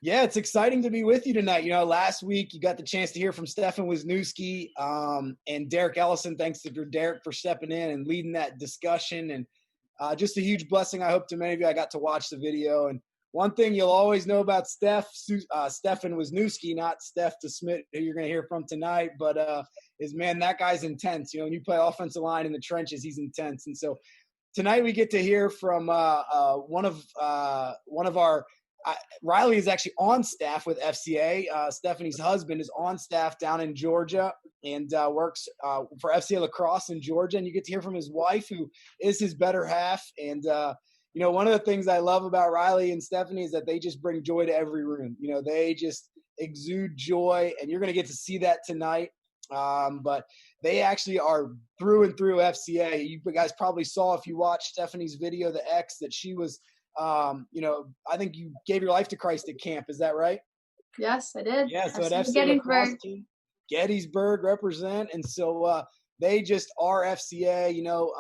Yeah, it's exciting to be with you tonight. You know, last week you got the chance to hear from Stefan Wisniewski and Derek Ellison. Thanks to Derek for stepping in and leading that discussion. And just a huge blessing, I hope, to many of you. I got to watch the video. And one thing you'll always know about Stefan Wisniewski, not Steph DeSmit, who you're going to hear from tonight, but is, man, that guy's intense. You know, when you play offensive line in the trenches, he's intense. And so tonight we get to hear from one of our Riley is actually on staff with FCA. Stephanie's husband is on staff down in Georgia and works for FCA Lacrosse in Georgia. And you get to hear from his wife, who is his better half. And, you know, one of the things I love about Riley and Stephanie is that they just bring joy to every room. You know, they just exude joy, and you're going to get to see that tonight. But they actually are through and through FCA. You guys probably saw, if you watched Stephanie's video, the X, that she was – you know, I think you gave your life to Christ at camp. Is that right? Yes, I did. Yeah, so at FCA Lacrosse team, Gettysburg represent. And so they just are FCA, you know,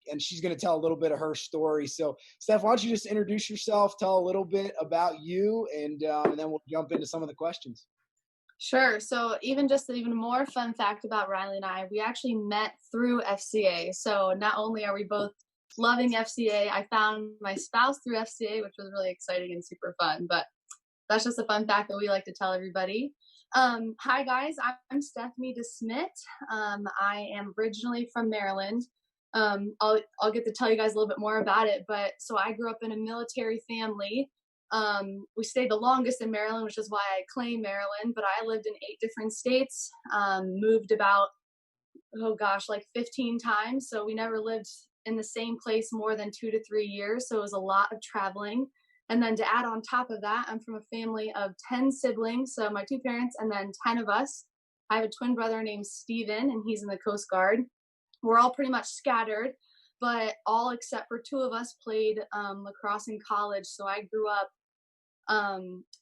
and she's going to tell a little bit of her story. So, Steph, why don't you just introduce yourself, tell a little bit about you, and then we'll jump into some of the questions. Sure. So even more fun fact about Riley and I, we actually met through FCA. So not only are we both loving FCA, I found my spouse through FCA, which was really exciting and super fun. But that's just a fun fact that we like to tell everybody. Hi guys, I'm Stephanie DeSmit. I am originally from Maryland. I'll get to tell you guys a little bit more about it. But so I grew up in a military family. We stayed the longest in Maryland, which is why I claim Maryland. But I lived in 8 different states. Moved about like 15 times. So we never lived in the same place more than 2 to 3 years. So it was a lot of traveling. And then to add on top of that, I'm from a family of 10 siblings. So my 2 parents and then 10 of us. I have a twin brother named Steven, and he's in the Coast Guard. We're all pretty much scattered, but all except for 2 of us played lacrosse in college. So I grew up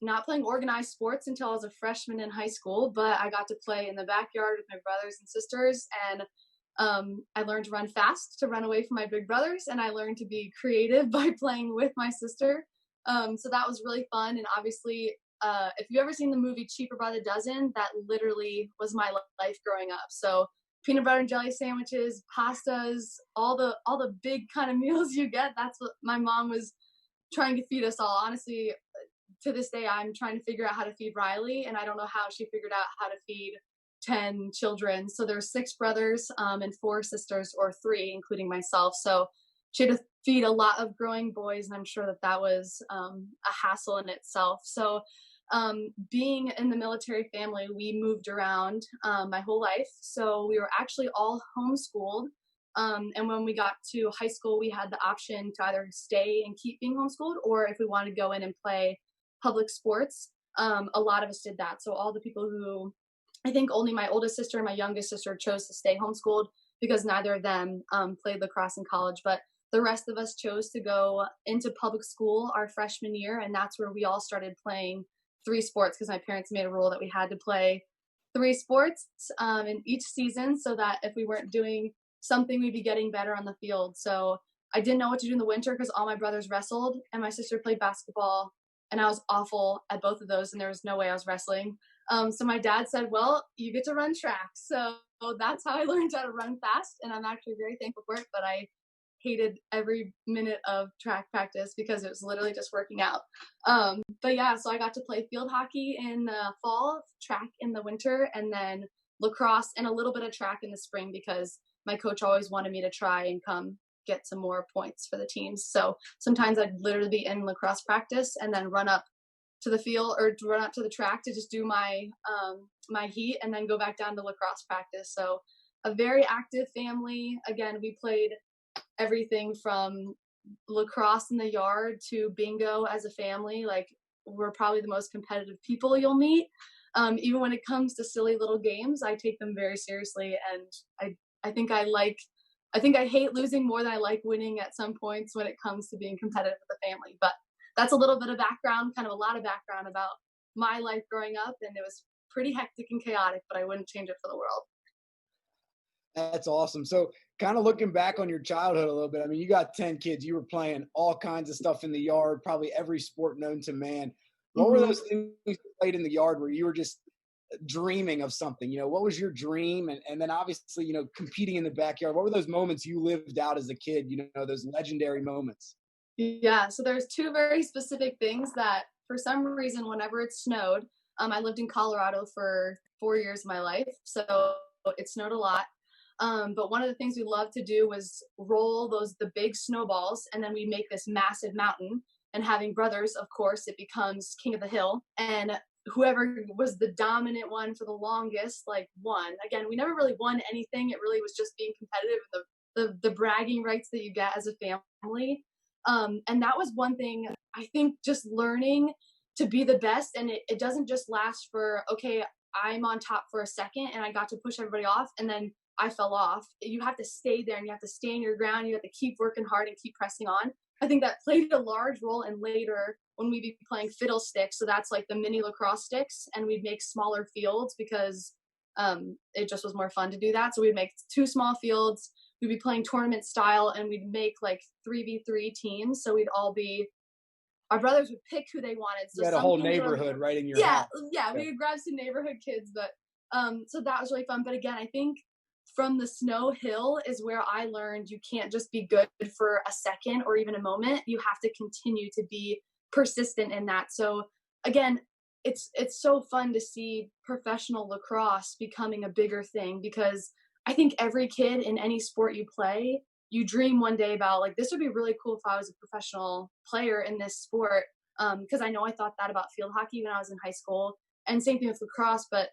not playing organized sports until I was a freshman in high school, but I got to play in the backyard with my brothers and sisters. And I learned to run fast, to run away from my big brothers, and I learned to be creative by playing with my sister. So that was really fun. And obviously, if you've ever seen the movie Cheaper by the Dozen, that literally was my life growing up. So peanut butter and jelly sandwiches, pastas, all the big kind of meals you get, that's what my mom was trying to feed us all. Honestly, to this day, I'm trying to figure out how to feed Riley, and I don't know how she figured out how to feed 10 children. So there's 6 brothers and 4 sisters, or 3, including myself. So she had to feed a lot of growing boys, and I'm sure that was a hassle in itself. So being in the military family, we moved around my whole life. So we were actually all homeschooled. And when we got to high school, we had the option to either stay and keep being homeschooled, or if we wanted to go in and play public sports. A lot of us did that. So all the people who, I think only my oldest sister and my youngest sister chose to stay homeschooled because neither of them played lacrosse in college. But the rest of us chose to go into public school our freshman year. And that's where we all started playing 3 sports, because my parents made a rule that we had to play 3 sports in each season, so that if we weren't doing something, we'd be getting better on the field. So I didn't know what to do in the winter because all my brothers wrestled and my sister played basketball, and I was awful at both of those, and there was no way I was wrestling. So my dad said, well, you get to run track. So that's how I learned how to run fast. And I'm actually very thankful for it, but I hated every minute of track practice because it was literally just working out. But yeah, so I got to play field hockey in the fall, track in the winter, and then lacrosse and a little bit of track in the spring, because my coach always wanted me to try and come get some more points for the teams. So sometimes I'd literally be in lacrosse practice and then run up to the field or to run up to the track to just do my my heat and then go back down to lacrosse practice. So a very active family. Again, we played everything from lacrosse in the yard to bingo as a family. Like, we're probably the most competitive people you'll meet. Even when it comes to silly little games, I take them very seriously, and I think I hate losing more than I like winning at some points when it comes to being competitive with the family. But that's a little bit of background, kind of a lot of background about my life growing up, and it was pretty hectic and chaotic, but I wouldn't change it for the world. That's awesome. So kind of looking back on your childhood a little bit, I mean, you got 10 kids, you were playing all kinds of stuff in the yard, probably every sport known to man. What were Hmm. those things you played in the yard where you were just dreaming of something? What was your dream? And then obviously, competing in the backyard. What were those moments you lived out as a kid, those legendary moments? Yeah, so there's two very specific things that for some reason, whenever it snowed, I lived in Colorado for 4 years of my life, so it snowed a lot. But one of the things we loved to do was roll the big snowballs, and then we make this massive mountain. And having brothers, of course, it becomes king of the hill. And whoever was the dominant one for the longest, like, won. Again, we never really won anything. It really was just being competitive, the bragging rights that you get as a family. And that was one thing, I think, just learning to be the best. And it doesn't just last for, okay, I'm on top for a second and I got to push everybody off and then I fell off. You have to stay there and you have to stand your ground. You have to keep working hard and keep pressing on. I think that played a large role in later when we'd be playing fiddlesticks. So that's like the mini lacrosse sticks, and we'd make smaller fields because it just was more fun to do that. So we'd make 2 small fields. We'd be playing tournament style, and we'd make like 3v3 teams. So we'd all be, our brothers would pick who they wanted. So You had a whole neighborhood right in your house. Yeah, we would grab some neighborhood kids, but so that was really fun. But again, I think from the snow hill is where I learned you can't just be good for a second or even a moment. You have to continue to be persistent in that. So again, it's so fun to see professional lacrosse becoming a bigger thing, because I think every kid in any sport you play, you dream one day about, like, this would be really cool if I was a professional player in this sport. Because I know I thought that about field hockey when I was in high school, and same thing with lacrosse. But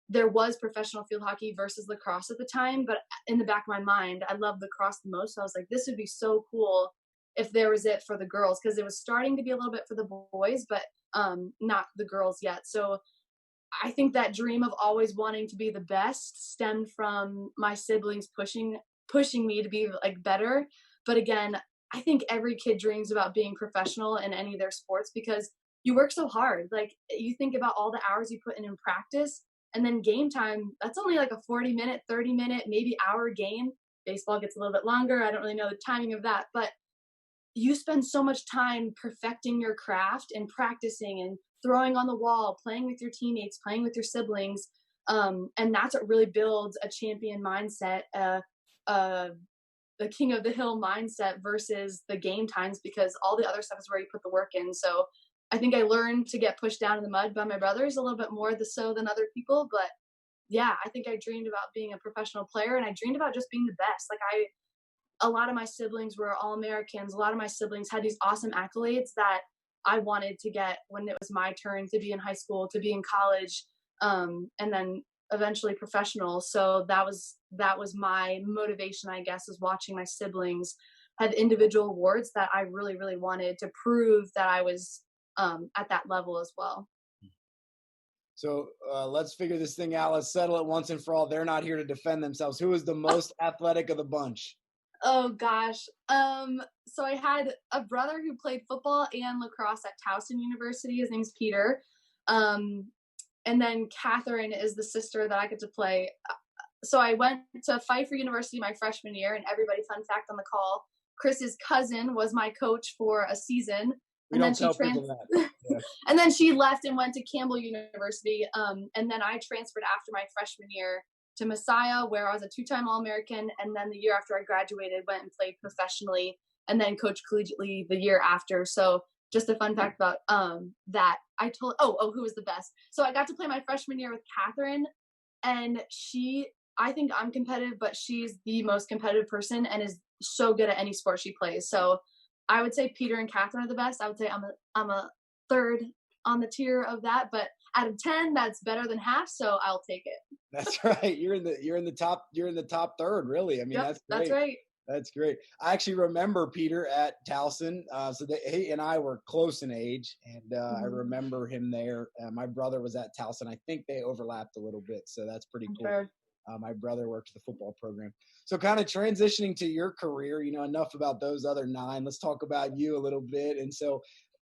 there was professional field hockey versus lacrosse at the time. But in the back of my mind, I loved lacrosse the most. So I was like, this would be so cool if there was it for the girls, because it was starting to be a little bit for the boys, but not the girls yet. So I think that dream of always wanting to be the best stemmed from my siblings pushing me to be like better. But again, I think every kid dreams about being professional in any of their sports, because you work so hard. Like, you think about all the hours you put in practice, and then game time, that's only like a 40-minute, 30-minute, maybe hour game. Baseball gets a little bit longer. I don't really know the timing of that, but you spend so much time perfecting your craft and practicing and throwing on the wall, playing with your teammates, playing with your siblings. And that's what really builds a champion mindset, the king of the hill mindset versus the game times, because all the other stuff is where you put the work in. So I think I learned to get pushed down in the mud by my brothers a little bit more so than other people. But yeah, I think I dreamed about being a professional player, and I dreamed about just being the best. Like, a lot of my siblings were All-Americans. A lot of my siblings had these awesome accolades that I wanted to get when it was my turn to be in high school, to be in college, and then eventually professional. So that was my motivation, I guess, is watching my siblings have individual awards that I really, really wanted to prove that I was at that level as well. So let's figure this thing out. Let's settle it once and for all. They're not here to defend themselves. Who is the most athletic of the bunch? Oh gosh. So I had a brother who played football and lacrosse at Towson University. His name's Peter. And then Catherine is the sister that I get to play. So I went to Pfeiffer University my freshman year, and everybody, fun fact on the call, Chris's cousin was my coach for a season. We don't tell people that. Yeah. And then she left and went to Campbell University. And then I transferred after my freshman year to Messiah, where I was a 2-time All-American. And then the year after I graduated, went and played professionally, and then coached collegiately the year after. So just a fun fact about that. I told, who was the best? So I got to play my freshman year with Catherine, and I think I'm competitive, but she's the most competitive person and is so good at any sport she plays. So I would say Peter and Catherine are the best. I would say I'm a third on the tier of that, but out of 10, that's better than half, so I'll take it. That's right. You're in the top third, really. I mean, yep, that's great. That's right. That's great. I actually remember Peter at Towson. So he and I were close in age, and I remember him there. My brother was at Towson. I think they overlapped a little bit, so that's pretty cool. Sure. My brother worked the football program. So kind of transitioning to your career, enough about those other 9. Let's talk about you a little bit. And so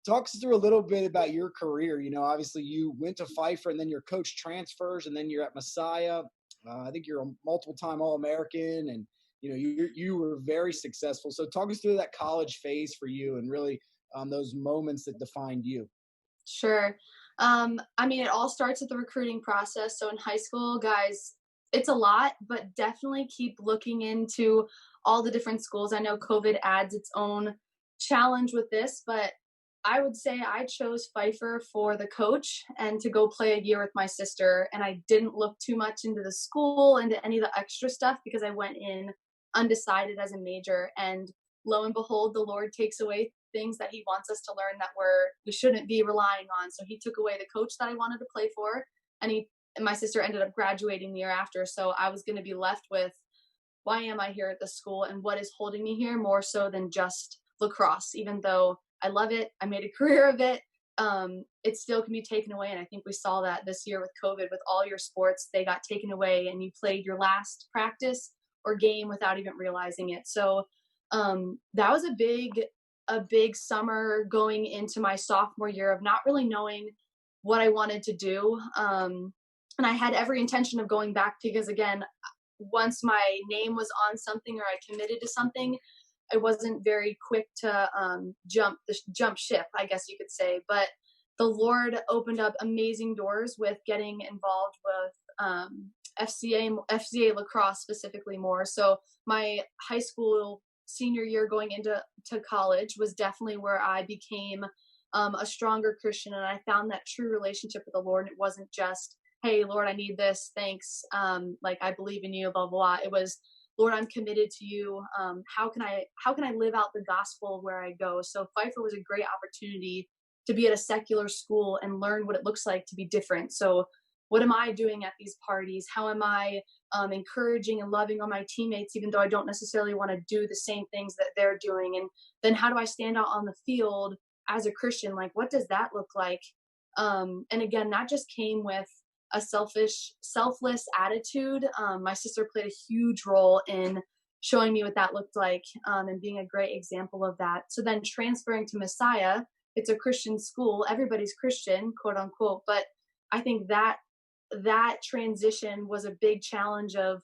talk us through a little bit about your career. Obviously you went to Pfeiffer, and then your coach transfers, and then you're at Messiah. I think you're a multiple-time All-American, and you were very successful. So talk us through that college phase for you, and really those moments that defined you. Sure. I mean, it all starts with the recruiting process. So in high school, guys, it's a lot, but definitely keep looking into all the different schools. I know COVID adds its own challenge with this, but I would say I chose Pfeiffer for the coach and to go play a year with my sister. And I didn't look too much into the school, into any of the extra stuff, because I went in undecided as a major. And lo and behold, the Lord takes away things that he wants us to learn that we shouldn't be relying on. So he took away the coach that I wanted to play for, and my sister ended up graduating the year after. So I was going to be left with, why am I here at the school, and what is holding me here, more so than just lacrosse. Even though I love it, I made a career of it, it still can be taken away. And I think we saw that this year with COVID. With all your sports, they got taken away, and you played your last practice or game without even realizing it. So that was a big summer going into my sophomore year of not really knowing what I wanted to do. And I had every intention of going back, because again, once my name was on something or I committed to something, I wasn't very quick to jump ship, I guess you could say. But the Lord opened up amazing doors with getting involved with FCA lacrosse specifically more. So my high school senior year going into college was definitely where I became a stronger Christian, and I found that true relationship with the Lord. And it wasn't just, hey, Lord, I need this, thanks, like, I believe in you, blah, blah, blah. It was, Lord, I'm committed to you. How can I live out the gospel where I go? So Pfeiffer was a great opportunity to be at a secular school and learn what it looks like to be different. So what am I doing at these parties? How am I encouraging and loving on my teammates, even though I don't necessarily want to do the same things that they're doing? And then how do I stand out on the field as a Christian? Like, what does that look like? And again, that just came with a selfless attitude. My sister played a huge role in showing me what that looked like, and being a great example of that. So then transferring to Messiah, it's a Christian school. Everybody's Christian, quote unquote. But I think that transition was a big challenge of,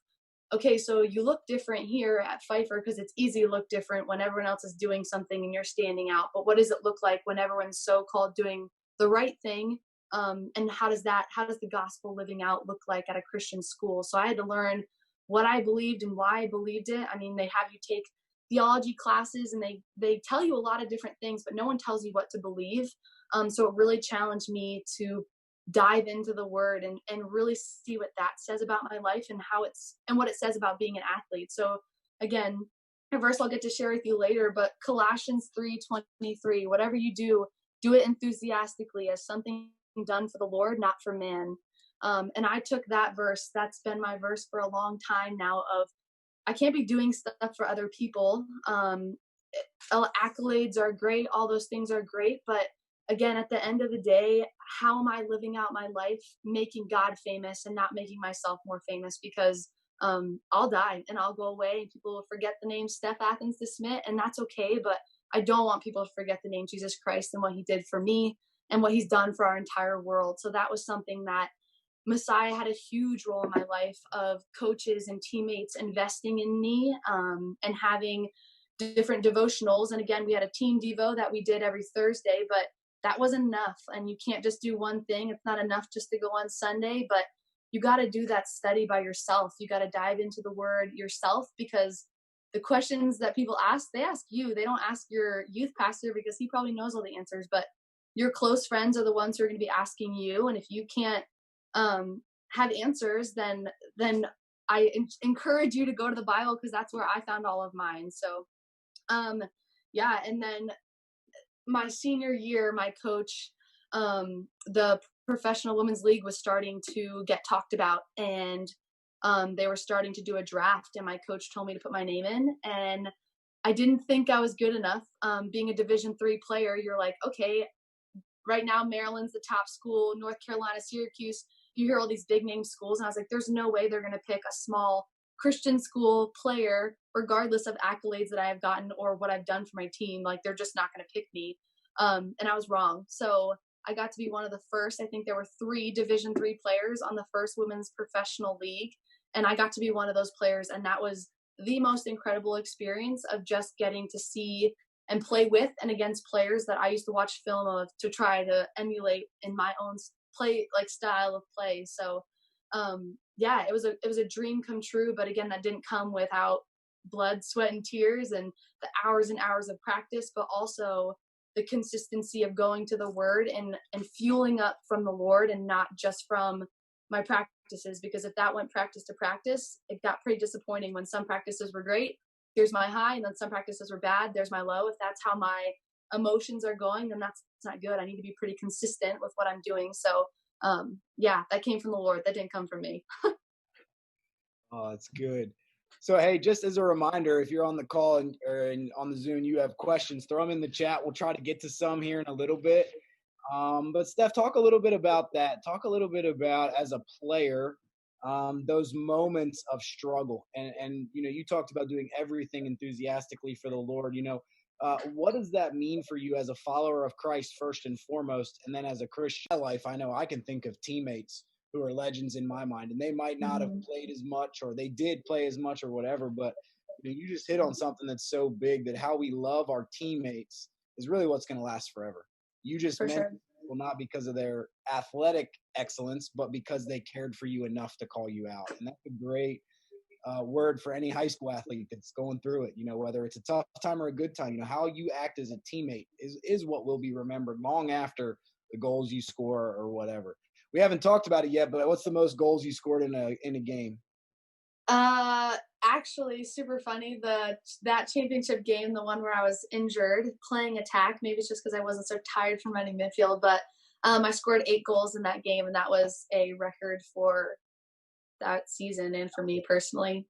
okay, so you look different here at Pfeiffer because it's easy to look different when everyone else is doing something and you're standing out. But what does it look like when everyone's so-called doing the right thing? And how does the gospel living out look like at a Christian school? So I had to learn what I believed and why I believed it. I mean, they have you take theology classes, and they tell you a lot of different things, but no one tells you what to believe. So it really challenged me to dive into the word and really see what that says about my life, and what it says about being an athlete. So again, a verse I'll get to share with you later, but Colossians 3:23, whatever you do it enthusiastically as something done for the Lord, not for man. And I took that verse. That's been my verse for a long time now, of I can't be doing stuff for other people. Accolades are great. All those things are great. But again, at the end of the day, how am I living out my life, making God famous and not making myself more famous? Because I'll die and I'll go away, and people will forget the name Steph Athens DeSmit, and that's okay. But I don't want people to forget the name Jesus Christ and what he did for me and what he's done for our entire world. So that was something that Messiah had a huge role in my life, of coaches and teammates investing in me, and having different devotionals. And again, we had a team devo that we did every Thursday, but that wasn't enough. And you can't just do one thing. It's not enough just to go on Sunday, but you got to do that study by yourself. You got to dive into the word yourself, because the questions that people ask, they ask you. They don't ask your youth pastor, because he probably knows all the answers, but your close friends are the ones who are going to be asking you. And if you can't have answers, then I encourage you to go to the Bible, because that's where I found all of mine. So yeah. And then my senior year, my coach, the professional women's league was starting to get talked about, and they were starting to do a draft, and my coach told me to put my name in, and I didn't think I was good enough. Being a Division III player, you're like, okay, right now Maryland's the top school, North Carolina, Syracuse, you hear all these big name schools, and I was like, there's no way they're going to pick a small Christian school player, regardless of accolades that I have gotten or what I've done for my team. Like, they're just not going to pick me. And I was wrong. So I got to be one of the first. I think there were 3 Division III players on the first women's professional league. and I got to be one of those players, and that was the most incredible experience of just getting to see and play with and against players that I used to watch film of to try to emulate in my own play, like, style of play. So yeah, it was a dream come true, but again, that didn't come without blood, sweat, and tears, and the hours and hours of practice, but also the consistency of going to the word and fueling up from the Lord and not just from my practices, because if that went practice to practice, it got pretty disappointing when some practices were great. Here's my high, and then some practices were bad. There's my low. If that's how my emotions are going, then that's not good. I need to be pretty consistent with what I'm doing. So yeah, that came from the Lord. That didn't come from me. Oh, that's good. So, hey, just as a reminder, if you're on the call or on the Zoom, you have questions, throw them in the chat. We'll try to get to some here in a little bit. But Steph, talk a little bit about that. Talk a little bit about, as a player, those moments of struggle. And you talked about doing everything enthusiastically for the Lord. What does that mean for you as a follower of Christ first and foremost, and then as a Christian life? I know I can think of teammates who are legends in my mind, and they might not have played as much, or they did play as much or whatever, but you just hit on something that's so big, that how we love our teammates is really what's going to last forever. You just For meant sure. people not because of their athletic excellence, but because they cared for you enough to call you out. And that's a great word for any high school athlete that's going through it, whether it's a tough time or a good time. How you act as a teammate is what will be remembered long after the goals you score or whatever. We haven't talked about it yet, but what's the most goals you scored in a game? Actually, super funny. That championship game, the one where I was injured playing attack. Maybe it's just because I wasn't so tired from running midfield, but I scored 8 goals in that game, and that was a record for that season and for me personally.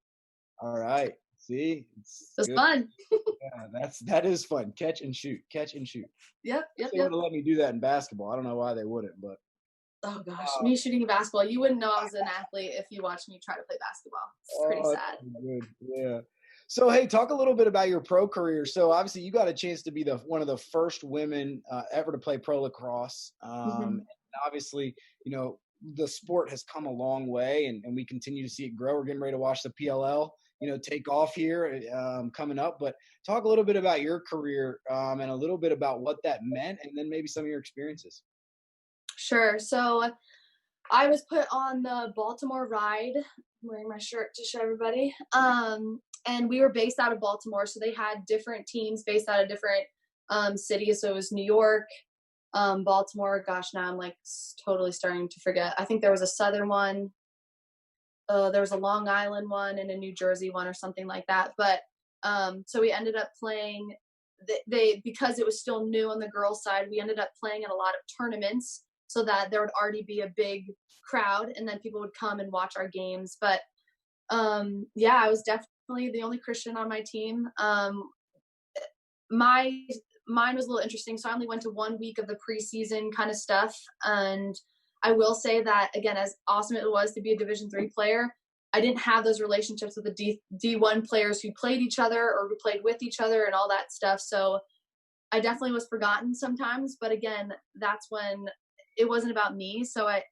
All right. See, It was fun. Yeah, that is fun. Catch and shoot. Yep. They would have let me do that in basketball. I don't know why they wouldn't, but Oh gosh, me shooting a basketball. You wouldn't know I was an athlete if you watched me try to play basketball. It's pretty sad. Good. Yeah. So, hey, talk a little bit about your pro career. So, obviously, you got a chance to be one of the first women ever to play pro lacrosse. And obviously, the sport has come a long way, and we continue to see it grow. We're getting ready to watch the PLL, take off here coming up. But talk a little bit about your career and a little bit about what that meant, and then maybe some of your experiences. Sure. So I was put on the Baltimore Ride. I'm wearing my shirt to show everybody. And we were based out of Baltimore, so they had different teams based out of different cities. So it was New York, Baltimore. Gosh, now I'm like totally starting to forget. I think there was a Southern one. There was a Long Island one and a New Jersey one or something like that. But so we ended up playing. Because it was still new on the girls' side, we ended up playing in a lot of tournaments, so that there would already be a big crowd, and then people would come and watch our games. But yeah, I was definitely the only Christian on my team. Mine was a little interesting. So I only went to 1 week of the preseason kind of stuff. And I will say that, again, as awesome it was to be a Division III player, I didn't have those relationships with the D1 players who played each other or who played with each other and all that stuff. So I definitely was forgotten sometimes. But again, that's when it wasn't about me. So I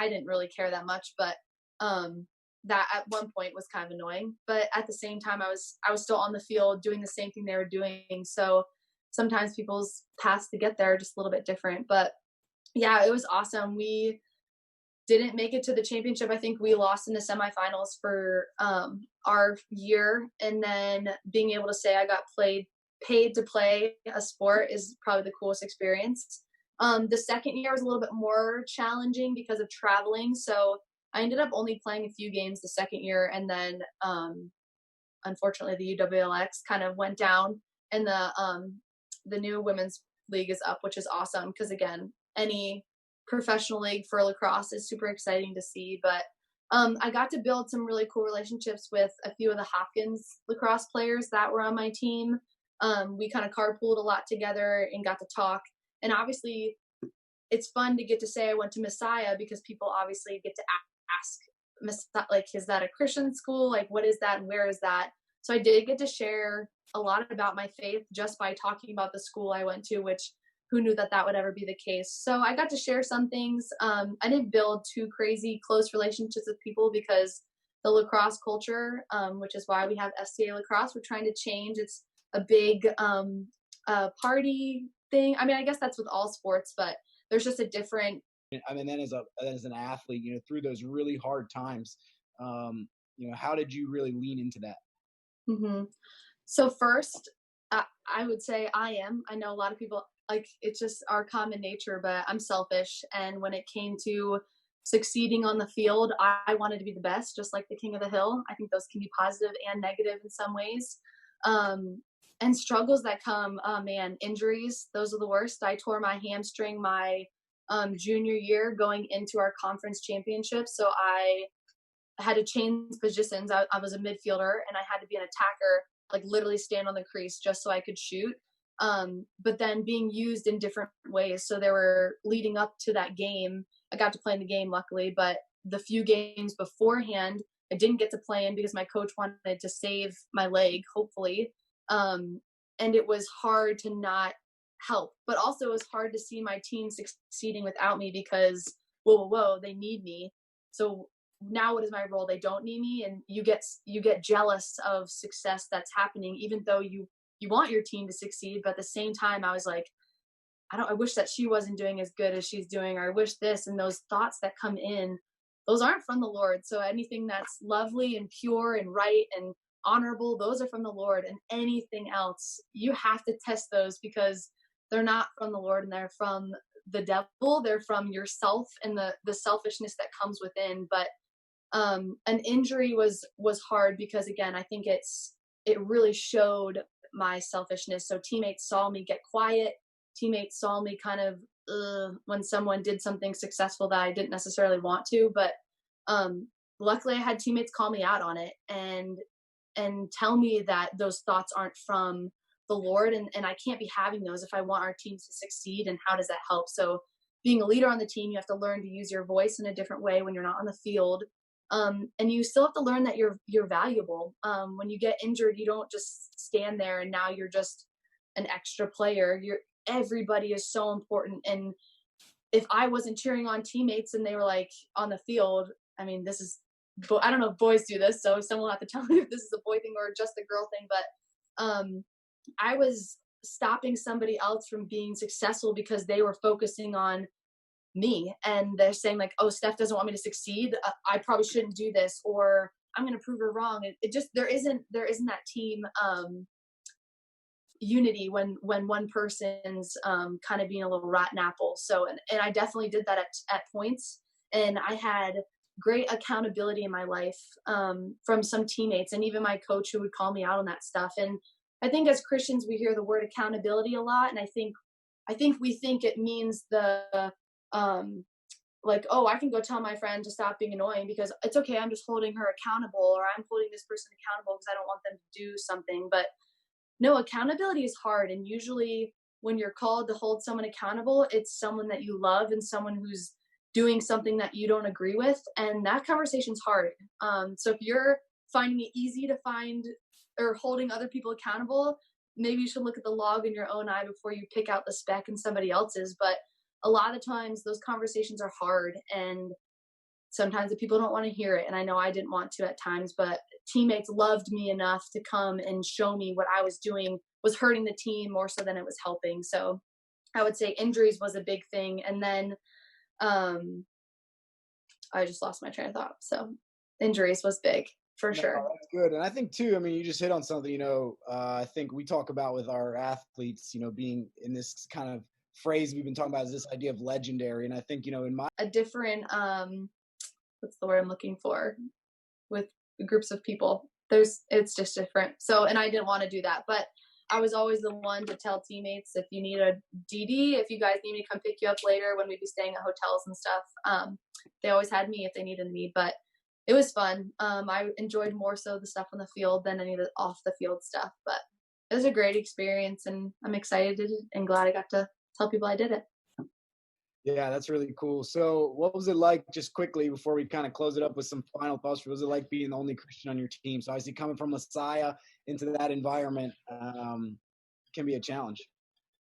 didn't really care that much. But that at one point was kind of annoying. But at the same time, I was still on the field doing the same thing they were doing. So sometimes people's paths to get there are just a little bit different. But yeah, it was awesome. We didn't make it to the championship. I think we lost in the semifinals for our year. And then being able to say I got paid to play a sport is probably the coolest experience. The second year was a little bit more challenging because of traveling. So I ended up only playing a few games the second year. And then unfortunately the UWLX kind of went down, and the new women's league is up, which is awesome. Because again, any professional league for lacrosse is super exciting to see. But I got to build some really cool relationships with a few of the Hopkins lacrosse players that were on my team. We kind of carpooled a lot together and got to talk. And obviously it's fun to get to say I went to Messiah, because people obviously get to ask, like, is that a Christian school? Like, what is that and where is that? So I did get to share a lot about my faith just by talking about the school I went to, which who knew that would ever be the case. So I got to share some things. I didn't build too crazy close relationships with people because the lacrosse culture, which is why we have FCA lacrosse. We're trying to change. It's a big party thing. I mean, I guess that's with all sports, but there's just a different. I mean, then as an athlete, you know, through those really hard times, you know, how did you really lean into that? Mm-hmm. So first, I would say I know a lot of people, like, it's just our common nature, but I'm selfish. And when it came to succeeding on the field, I wanted to be the best, just like the king of the hill. I think those can be positive and negative in some ways. And struggles that come, man, injuries, those are the worst. I tore my hamstring my junior year going into our conference championship. So I had to change positions. I was a midfielder and I had to be an attacker, like literally stand on the crease just so I could shoot. But then being used in different ways. So there were leading up to that game, I got to play in the game luckily, but the few games beforehand, I didn't get to play in because my coach wanted to save my leg, hopefully. And it was hard to not help, but also it was hard to see my team succeeding without me because, whoa, they need me. So now what is my role? They don't need me. And you get jealous of success that's happening, even though you want your team to succeed. But at the same time, I was like, I wish that she wasn't doing as good as she's doing, or I wish this. And those thoughts that come in, those aren't from the Lord. So anything that's lovely and pure and right and honorable, those are from the Lord. And anything else, you have to test those because they're not from the Lord and they're from the devil. They're from yourself and the selfishness that comes within. But an injury was hard because, again, I think it really showed my selfishness. So teammates saw me get quiet. Teammates saw me kind of when someone did something successful that I didn't necessarily want to. But luckily, I had teammates call me out on it and tell me that those thoughts aren't from the Lord, and I can't be having those if I want our teams to succeed. And how does that help? So being a leader on the team, you have to learn to use your voice in a different way when you're not on the field. And you still have to learn that you're valuable. When you get injured, you don't just stand there and now you're just an extra player. Everybody is so important. And if I wasn't cheering on teammates and they were like on the field, I mean, I don't know if boys do this, so someone will have to tell me if this is a boy thing or just a girl thing, but I was stopping somebody else from being successful because they were focusing on me and they're saying like, oh, Steph doesn't want me to succeed. I probably shouldn't do this, or I'm going to prove her wrong. It just, there isn't that team unity when one person's kind of being a little rotten apple. So, and I definitely did that at points. And I had great accountability in my life from some teammates and even my coach who would call me out on that stuff. And I think as Christians, we hear the word accountability a lot. And I think we think it means like, oh, I can go tell my friend to stop being annoying because it's okay. I'm just holding her accountable, or I'm holding this person accountable because I don't want them to do something. But no, accountability is hard. And usually when you're called to hold someone accountable, it's someone that you love and someone who's doing something that you don't agree with. And that conversation's hard. So if you're finding it easy to find or holding other people accountable, maybe you should look at the log in your own eye before you pick out the speck in somebody else's. But a lot of times those conversations are hard, and sometimes the people don't want to hear it. And I know I didn't want to at times, but teammates loved me enough to come and show me what I was doing was hurting the team more so than it was helping. So I would say injuries was a big thing. And then I just lost my train of thought. So injuries was big for sure. That's good. And I think too, I mean, you just hit on something, you know, I think we talk about with our athletes, you know, being in this kind of phrase we've been talking about is this idea of legendary. And I think, you know, in a different, what's the word I'm looking for, with groups of people, it's just different. So, and I didn't want to do that, but I was always the one to tell teammates, if you need a DD, if you guys need me to come pick you up later when we'd be staying at hotels and stuff, they always had me if they needed me. But it was fun. I enjoyed more so the stuff on the field than any of the off the field stuff, but it was a great experience and I'm excited and glad I got to tell people I did it. Yeah, that's really cool. So what was it like, just quickly before we kind of close it up with some final thoughts, what was it like being the only Christian on your team? So obviously coming from Messiah into that environment can be a challenge.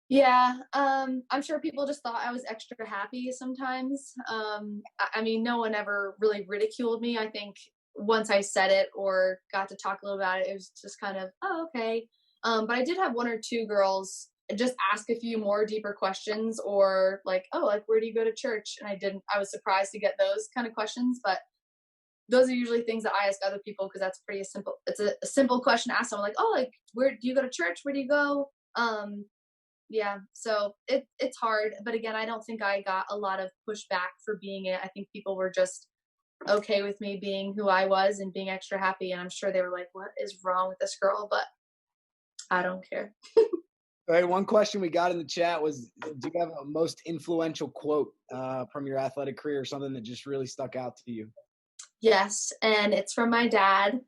Yeah, I'm sure people just thought I was extra happy sometimes. I mean, no one ever really ridiculed me. I think once I said it or got to talk a little about it, it was just kind of, oh, okay. But I did have one or two girls just ask a few more deeper questions, or like, oh, like, where do you go to church? And I was surprised to get those kind of questions, but those are usually things that I ask other people because that's pretty simple. It's a simple question to ask someone, like, oh, like, where do you go to church? Where do you go? Yeah, so it's hard, but again, I don't think I got a lot of pushback for being it. I think people were just okay with me being who I was and being extra happy, and I'm sure they were like, what is wrong with this girl? But I don't care. All right, one question we got in the chat was, do you have a most influential quote from your athletic career, or something that just really stuck out to you? Yes, and it's from my dad.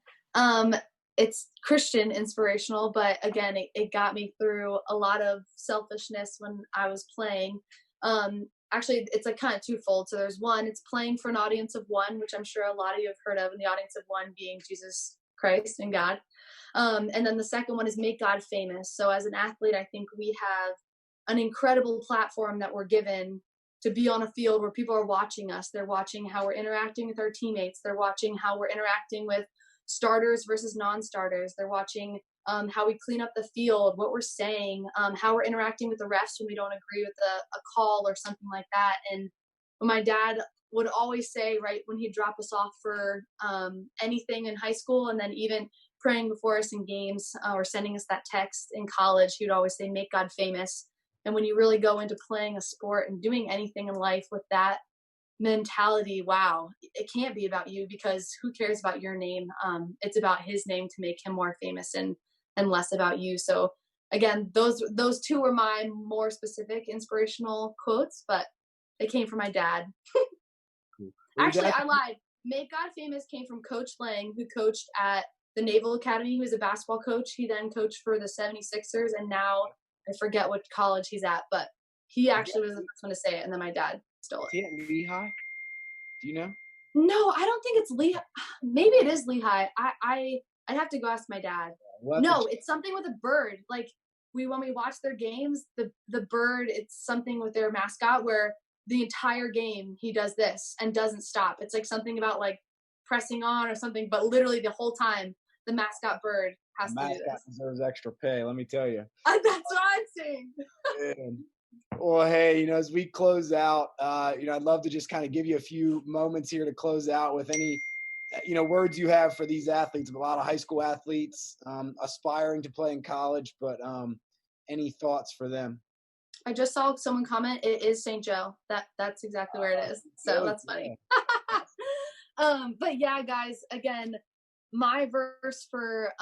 It's Christian inspirational, but again, it got me through a lot of selfishness when I was playing. Actually, it's like kind of twofold. So there's one, it's playing for an audience of one, which I'm sure a lot of you have heard of, and the audience of one being Jesus Christ and God. And then the second one is make God famous. So as an athlete, I think we have an incredible platform that we're given to be on a field where people are watching us. They're watching how we're interacting with our teammates. They're watching how we're interacting with starters versus non-starters. They're watching how we clean up the field, what we're saying, how we're interacting with the refs when we don't agree with a call or something like that. And when my dad would always say, right, when he'd drop us off for anything in high school, and then even praying before us in games or sending us that text in college, he would always say, make God famous. And when you really go into playing a sport and doing anything in life with that mentality, wow, it can't be about you, because who cares about your name? It's about his name to make him more famous, and less about you. So again, those two were my more specific inspirational quotes, but they came from my dad. Cool. Actually, I lied. Make God famous came from Coach Lang, who coached at the Naval Academy. He was a basketball coach. He then coached for the 76ers, and now I forget what college he's at, but he actually was the first one to say it, and then my dad stole it. Is he at Lehigh? Do you know? No, I don't think it's Lehigh. Maybe it is Lehigh. I'd have to go ask my dad. No, it's something with a bird. Like when we watch their games, the bird, it's something with their mascot where the entire game he does this and doesn't stop. It's like something about like pressing on or something, but literally the whole time the mascot bird has to do this. Mascot deserves extra pay, let me tell you. That's what I'm saying. Well, hey, as we close out, I'd love to just kind of give you a few moments here to close out with any, words you have for these athletes. A lot of high school athletes aspiring to play in college, but any thoughts for them? I just saw someone comment, it is St. Joe. That's exactly where it is. So that's funny. But yeah, guys, again, my verse for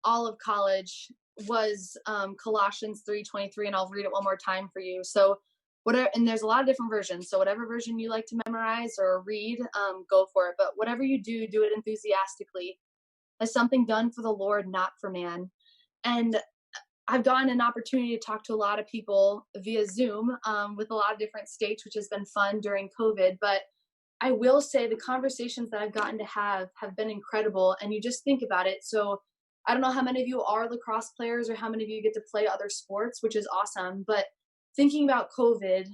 all of college was Colossians 3:23, and I'll read it one more time for you. So whatever, and there's a lot of different versions. So whatever version you like to memorize or read, go for it. But whatever you do, do it enthusiastically, as something done for the Lord, not for man. And I've gotten an opportunity to talk to a lot of people via Zoom with a lot of different states, which has been fun during COVID. But I will say the conversations that I've gotten to have been incredible. And you just think about it. So I don't know how many of you are lacrosse players or how many of you get to play other sports, which is awesome. But thinking about COVID,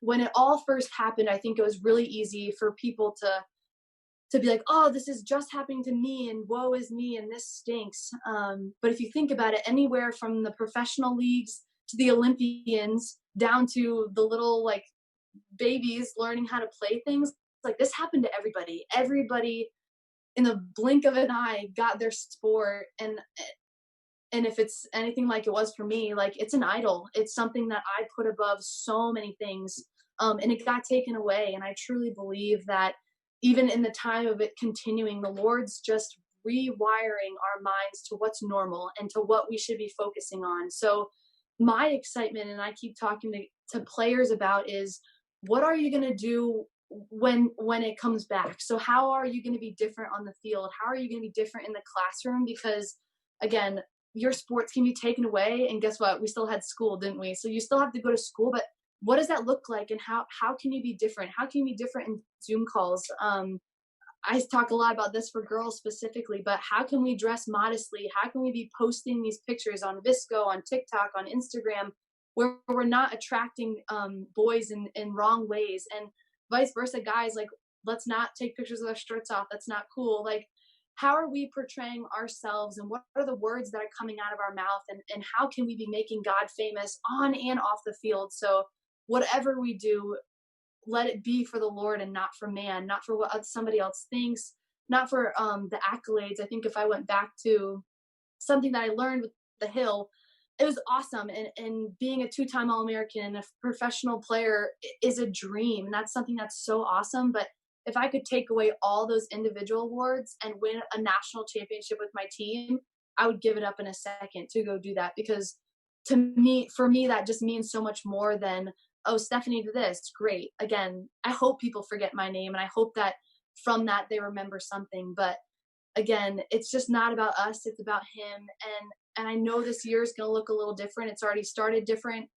when it all first happened, I think it was really easy for people to be like, oh, this is just happening to me and woe is me and this stinks. But if you think about it, anywhere from the professional leagues to the Olympians down to the little like babies learning how to play things, like this happened to everybody. Everybody in the blink of an eye got their sport. And if it's anything like it was for me, like it's an idol. It's something that I put above so many things. And it got taken away. And I truly believe that even in the time of it continuing, the Lord's just rewiring our minds to what's normal and to what we should be focusing on. So my excitement, and I keep talking to players about, is what are you going to do when it comes back? So how are you going to be different on the field? How are you going to be different in the classroom? Because again, your sports can be taken away, and guess what? We still had school, didn't we? So you still have to go to school, but what does that look like, and how can you be different? How can you be different in Zoom calls? I talk a lot about this for girls specifically, but how can we dress modestly? How can we be posting these pictures on Visco, on TikTok, on Instagram, where we're not attracting boys in wrong ways, and vice versa, guys? Like, let's not take pictures with our shirts off. That's not cool. Like, how are we portraying ourselves, and what are the words that are coming out of our mouth, and how can we be making God famous on and off the field? So whatever we do, let it be for the Lord and not for man, not for what somebody else thinks, not for the accolades. I think if I went back to something that I learned with the Hill, it was awesome. And being a two-time All-American and a professional player is a dream. And that's something that's so awesome. But if I could take away all those individual awards and win a national championship with my team, I would give it up in a second to go do that, because for me, that just means so much more than, oh, Stephanie did this. Great. Again, I hope people forget my name, and I hope that from that they remember something. But again, it's just not about us, it's about him. And I know this year is going to look a little different. It's already started different.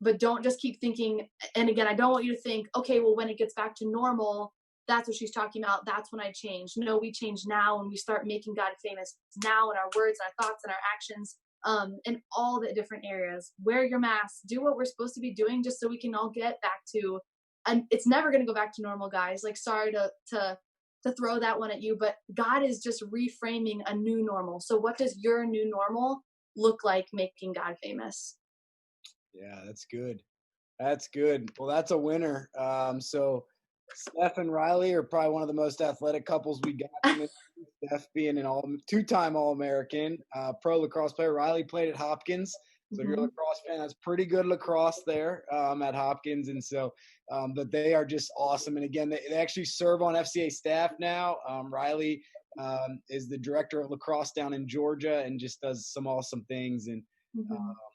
But don't just keep thinking. And again, I don't want you to think, okay, well, when it gets back to normal, that's what she's talking about, that's when I change. No, we change now, and we start making God famous now in our words, our thoughts, and our actions, in all the different areas. Wear your mask, do what we're supposed to be doing, just so we can all get back to, and it's never going to go back to normal, guys. Like, sorry to throw that one at you, but God is just reframing a new normal. So what does your new normal look like making God famous? Yeah, that's good. That's good. Well, that's a winner. So Steph and Riley are probably one of the most athletic couples we got in this. Steph being an two-time All-American, pro lacrosse player. Riley played at Hopkins. So if you're a lacrosse fan, that's pretty good lacrosse there at Hopkins. And so, but they are just awesome. And again, they actually serve on FCA staff now. Riley is the director of lacrosse down in Georgia and just does some awesome things. And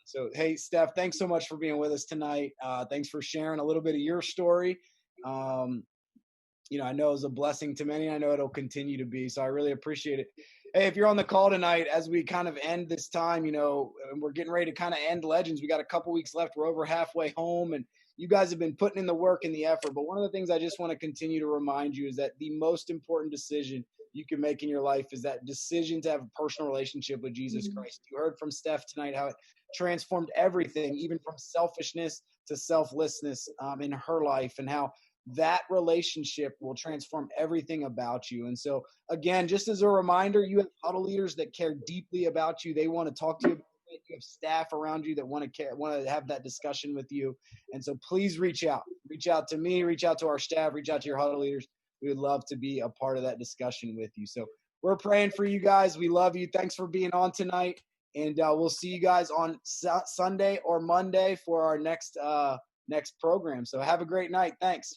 so, hey, Steph, thanks so much for being with us tonight. Thanks for sharing a little bit of your story. I know it was a blessing to many. I know it'll continue to be. So I really appreciate it. Hey, if you're on the call tonight, as we kind of end this time, and we're getting ready to kind of end Legends, we got a couple weeks left. We're over halfway home, and you guys have been putting in the work and the effort. But one of the things I just want to continue to remind you is that the most important decision you can make in your life is that decision to have a personal relationship with Jesus Christ. You heard from Steph tonight how it transformed everything, even from selfishness to selflessness in her life, and how that relationship will transform everything about you. And so, again, just as a reminder, you have huddle leaders that care deeply about you. They want to talk to you about it. You have staff around you that want to have that discussion with you. And so please reach out to me, reach out to our staff, reach out to your huddle leaders. We would love to be a part of that discussion with you. So we're praying for you guys. We love you. Thanks for being on tonight. And we'll see you guys on Sunday or Monday for our next program. So have a great night. Thanks.